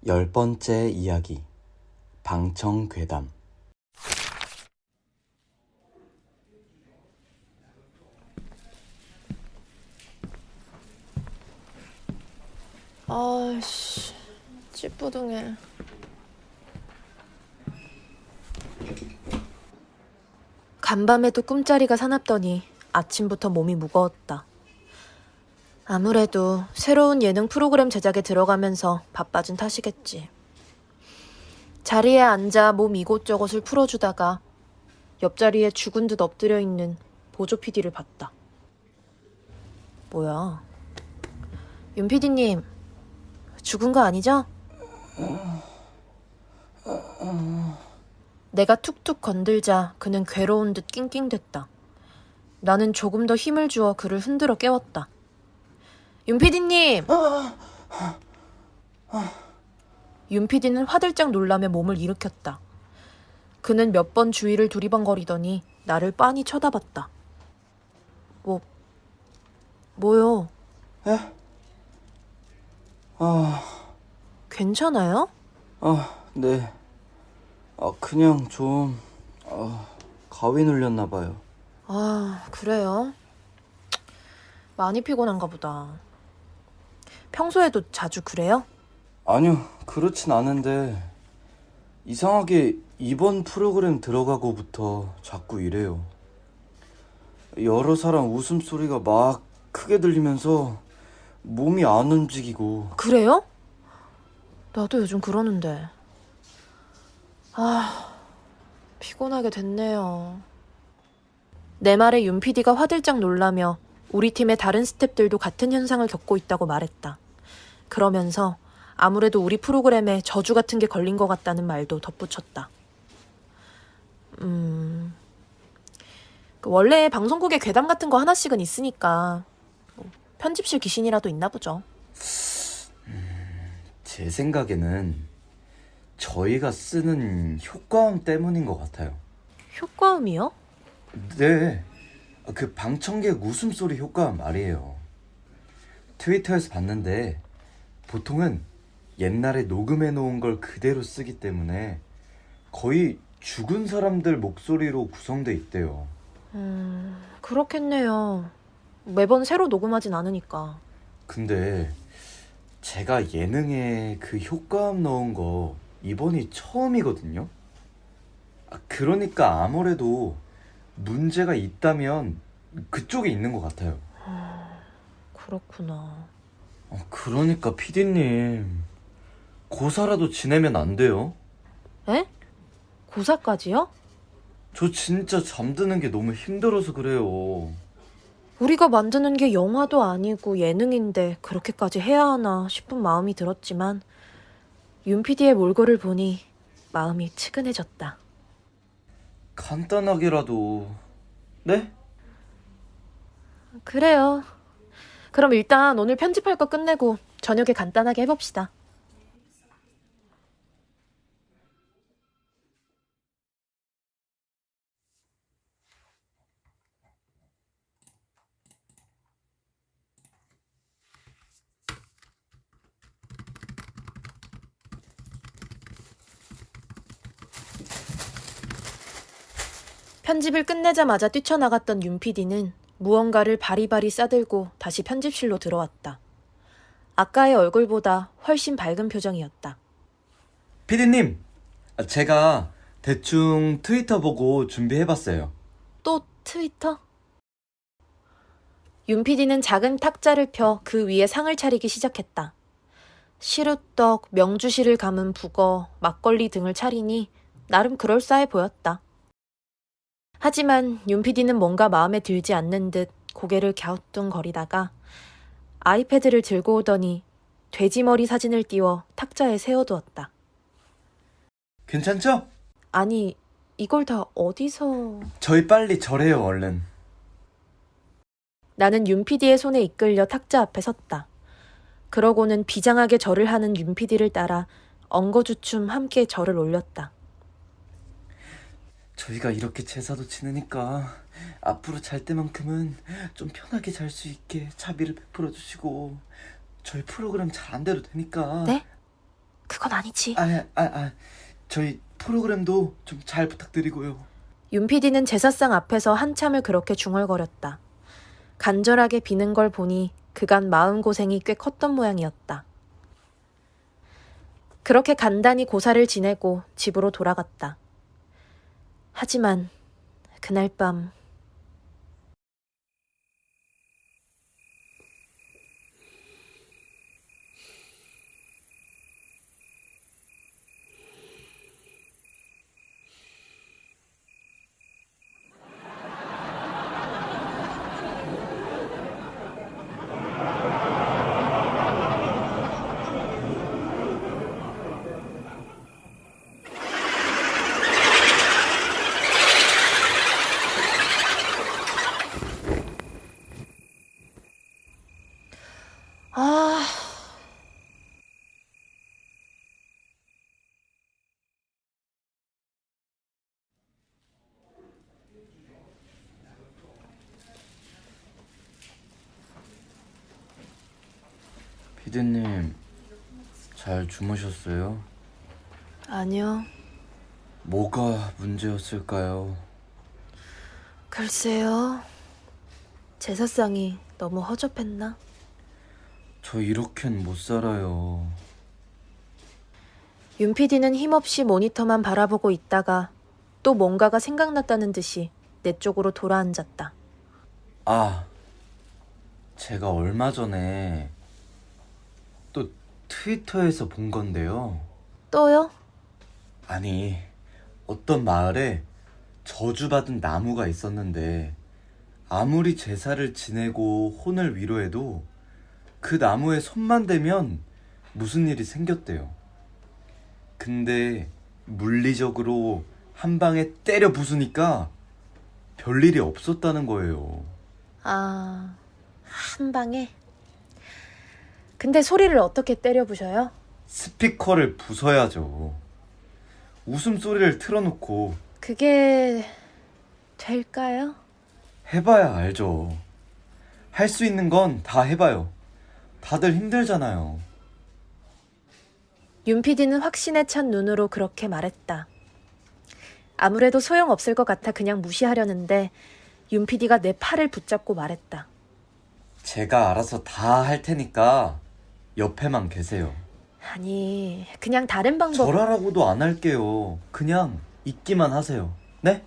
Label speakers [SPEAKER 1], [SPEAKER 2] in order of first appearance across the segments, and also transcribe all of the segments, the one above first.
[SPEAKER 1] 10번째 이야기 방청괴담.
[SPEAKER 2] 아이씨, 찌뿌둥해. 간밤에도 꿈자리가 사납더니 아침부터 몸이 무거웠다. 아무래도 새로운 예능 프로그램 제작에 들어가면서 바빠진 탓이겠지. 자리에 앉아 몸 이곳저곳을 풀어주다가 옆자리에 죽은 듯 엎드려 있는 보조 PD를 봤다. 뭐야? 윤 PD님, 죽은 거 아니죠? 내가 툭툭 건들자 그는 괴로운 듯 낑낑댔다. 나는 조금 더 힘을 주어 그를 흔들어 깨웠다. 윤 PD님! 윤 PD는 화들짝 놀라며 몸을 일으켰다. 그는 몇 번 주위를 두리번거리더니 나를 빤히 쳐다봤다. 뭐요?
[SPEAKER 1] 에?
[SPEAKER 2] 괜찮아요?
[SPEAKER 1] 네. 그냥 좀 가위 눌렸나봐요.
[SPEAKER 2] 그래요? 많이 피곤한가 보다. 평소에도 자주 그래요?
[SPEAKER 1] 아니요, 그렇진 않은데 이상하게 이번 프로그램 들어가고부터 자꾸 이래요. 여러 사람 웃음소리가 막 크게 들리면서 몸이 안 움직이고.
[SPEAKER 2] 그래요? 나도 요즘 그러는데. 피곤하게 됐네요. 내 말에 윤 PD가 화들짝 놀라며 우리 팀의 다른 스태프들도 같은 현상을 겪고 있다고 말했다. 그러면서 아무래도 우리 프로그램에 저주 같은 게 걸린 것 같다는 말도 덧붙였다. 원래 방송국에 괴담 같은 거 하나씩은 있으니까 편집실 귀신이라도 있나 보죠.
[SPEAKER 1] 제 생각에는 저희가 쓰는 효과음 때문인 것 같아요.
[SPEAKER 2] 효과음이요?
[SPEAKER 1] 네, 그 방청객 웃음소리 효과음 말이에요. 트위터에서 봤는데 보통은 옛날에 녹음해 놓은 걸 그대로 쓰기 때문에 거의 죽은 사람들 목소리로 구성돼 있대요.
[SPEAKER 2] 그렇겠네요. 매번 새로 녹음하진 않으니까.
[SPEAKER 1] 근데 제가 예능에 그 효과음 넣은 거 이번이 처음이거든요. 그러니까 아무래도 문제가 있다면 그쪽에 있는 것 같아요.
[SPEAKER 2] 그렇구나.
[SPEAKER 1] 그러니까 PD님, 고사라도 지내면 안 돼요?
[SPEAKER 2] 에? 고사까지요?
[SPEAKER 1] 저 진짜 잠드는 게 너무 힘들어서 그래요.
[SPEAKER 2] 우리가 만드는 게 영화도 아니고 예능인데 그렇게까지 해야 하나 싶은 마음이 들었지만 윤 PD의 몰골을 보니 마음이 측은해졌다.
[SPEAKER 1] 간단하게라도. 네?
[SPEAKER 2] 그래요. 그럼 일단 오늘 편집할 거 끝내고 저녁에 간단하게 해봅시다. 편집을 끝내자마자 뛰쳐나갔던 윤 PD는 무언가를 바리바리 싸들고 다시 편집실로 들어왔다. 아까의 얼굴보다 훨씬 밝은 표정이었다.
[SPEAKER 1] PD님, 제가 대충 트위터 보고 준비해봤어요.
[SPEAKER 2] 또 트위터? 윤 PD는 작은 탁자를 펴 그 위에 상을 차리기 시작했다. 시루떡, 명주실을 감은 북어, 막걸리 등을 차리니 나름 그럴싸해 보였다. 하지만 윤 PD는 뭔가 마음에 들지 않는 듯 고개를 갸우뚱거리다가 아이패드를 들고 오더니 돼지머리 사진을 띄워 탁자에 세워두었다.
[SPEAKER 1] 괜찮죠?
[SPEAKER 2] 아니, 이걸 다 어디서...
[SPEAKER 1] 저희 빨리 절해요, 얼른.
[SPEAKER 2] 나는 윤 PD의 손에 이끌려 탁자 앞에 섰다. 그러고는 비장하게 절을 하는 윤 PD를 따라 엉거주춤 함께 절을 올렸다.
[SPEAKER 1] 저희가 이렇게 제사도 지내니까 앞으로 잘 때만큼은 좀 편하게 잘 수 있게 자비를 베풀어 주시고 저희 프로그램 잘 안 돼도 되니까.
[SPEAKER 2] 네? 그건 아니지.
[SPEAKER 1] 저희 프로그램도 좀 잘 부탁드리고요.
[SPEAKER 2] 윤 PD는 제사상 앞에서 한참을 그렇게 중얼거렸다. 간절하게 비는 걸 보니 그간 마음고생이 꽤 컸던 모양이었다. 그렇게 간단히 고사를 지내고 집으로 돌아갔다. 하지만 그날 밤 아...
[SPEAKER 1] 피디님, 잘 주무셨어요?
[SPEAKER 2] 아니요.
[SPEAKER 1] 뭐가 문제였을까요?
[SPEAKER 2] 글쎄요. 제사상이 너무 허접했나?
[SPEAKER 1] 저 이렇겐 못 살아요.
[SPEAKER 2] 윤 PD는 힘없이 모니터만 바라보고 있다가 또 뭔가가 생각났다는 듯이 내 쪽으로 돌아앉았다.
[SPEAKER 1] 제가 얼마 전에 또 트위터에서 본 건데요.
[SPEAKER 2] 또요?
[SPEAKER 1] 아니, 어떤 마을에 저주받은 나무가 있었는데 아무리 제사를 지내고 혼을 위로해도 그 나무에 손만 대면 무슨 일이 생겼대요. 근데 물리적으로 한 방에 때려 부수니까 별일이 없었다는 거예요.
[SPEAKER 2] 한 방에? 근데 소리를 어떻게 때려 부셔요?
[SPEAKER 1] 스피커를 부숴야죠. 웃음소리를 틀어놓고
[SPEAKER 2] 그게 될까요?
[SPEAKER 1] 해봐야 알죠. 할 수 있는 건 다 해봐요. 다들 힘들잖아요.
[SPEAKER 2] 윤 PD는 확신에 찬 눈으로 그렇게 말했다. 아무래도 소용없을 것 같아 그냥 무시하려는데 윤 PD가 내 팔을 붙잡고 말했다.
[SPEAKER 1] 제가 알아서 다 할 테니까 옆에만 계세요.
[SPEAKER 2] 아니, 그냥 다른 방법...
[SPEAKER 1] 절하라고도 안 할게요. 그냥 있기만 하세요. 네?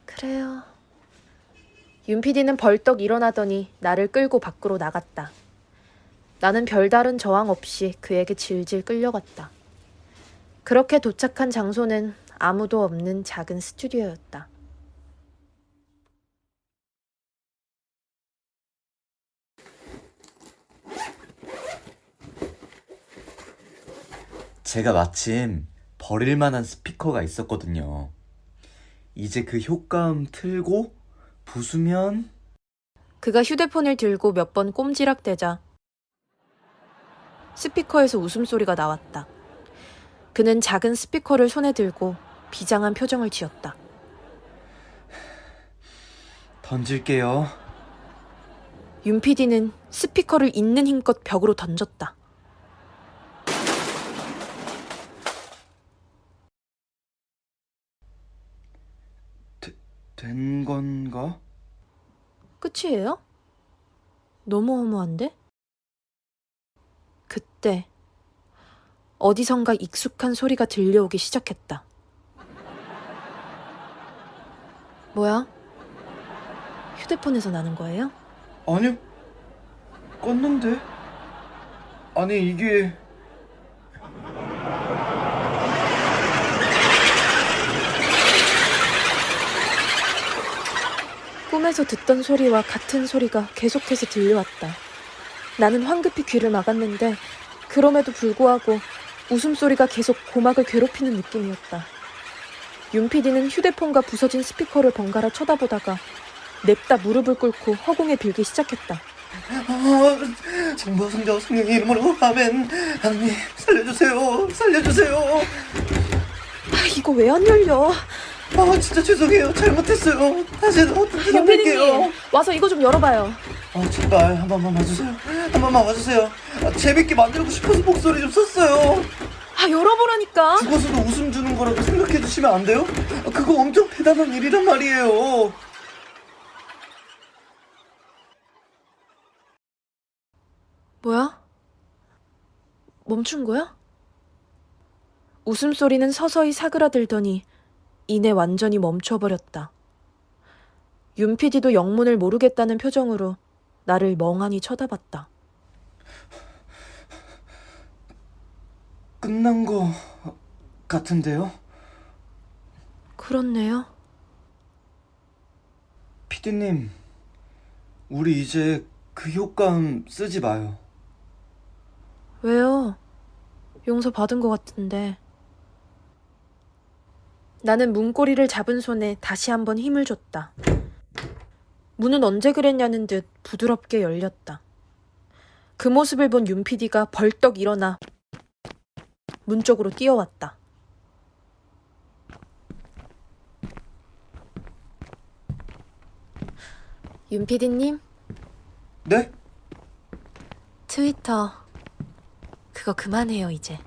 [SPEAKER 2] 그래요. 윤 PD는 벌떡 일어나더니 나를 끌고 밖으로 나갔다. 나는 별다른 저항 없이 그에게 질질 끌려갔다. 그렇게 도착한 장소는 아무도 없는 작은 스튜디오였다.
[SPEAKER 1] 제가 마침 버릴 만한 스피커가 있었거든요. 이제 그 효과음 틀고 부수면...
[SPEAKER 2] 그가 휴대폰을 들고 몇 번 꼼지락대자 스피커에서 웃음소리가 나왔다. 그는 작은 스피커를 손에 들고 비장한 표정을 지었다.
[SPEAKER 1] 던질게요.
[SPEAKER 2] 윤 PD는 스피커를 있는 힘껏 벽으로 던졌다.
[SPEAKER 1] 된 건가?
[SPEAKER 2] 끝이에요? 너무 허무한데? 그때 어디선가 익숙한 소리가 들려오기 시작했다. 뭐야? 휴대폰에서 나는 거예요?
[SPEAKER 1] 아니요. 껐는데? 아니 이게...
[SPEAKER 2] 꿈에서 듣던 소리와 같은 소리가 계속해서 들려왔다. 나는 황급히 귀를 막았는데 그럼에도 불구하고 웃음소리가 계속 고막을 괴롭히는 느낌이었다. 윤 PD는 휴대폰과 부서진 스피커를 번갈아 쳐다보다가 냅다 무릎을 꿇고 허공에 빌기 시작했다.
[SPEAKER 1] 성부 성자 성령의 이름으로 아멘. 하나님 살려주세요. 살려주세요.
[SPEAKER 2] 이거 왜 안 열려?
[SPEAKER 1] 진짜 죄송해요. 잘못했어요. 다시
[SPEAKER 2] 윤
[SPEAKER 1] 부탁드릴게요.
[SPEAKER 2] PD님 와서 이거 좀 열어봐요.
[SPEAKER 1] 제발 한 번만 와주세요. 한 번만 와주세요. 재밌게 만들고 싶어서 목소리 좀 썼어요.
[SPEAKER 2] 아, 열어보라니까.
[SPEAKER 1] 죽어서도 웃음 주는 거라도 생각해 주시면 안 돼요? 그거 엄청 대단한 일이란 말이에요.
[SPEAKER 2] 뭐야? 멈춘 거야? 웃음소리는 서서히 사그라들더니 이내 완전히 멈춰버렸다. 윤 PD도 영문을 모르겠다는 표정으로 나를 멍하니 쳐다봤다.
[SPEAKER 1] 끝난 거 같은데요?
[SPEAKER 2] 그렇네요.
[SPEAKER 1] 피디님, 우리 이제 그 효과음 쓰지 마요.
[SPEAKER 2] 왜요? 용서 받은 것 같은데. 나는 문고리를 잡은 손에 다시 한번 힘을 줬다. 문은 언제 그랬냐는 듯 부드럽게 열렸다. 그 모습을 본 윤 PD가 벌떡 일어나 문 쪽으로 뛰어왔다. 윤 PD님,
[SPEAKER 1] 네?
[SPEAKER 2] 트위터 그거 그만해요, 이제.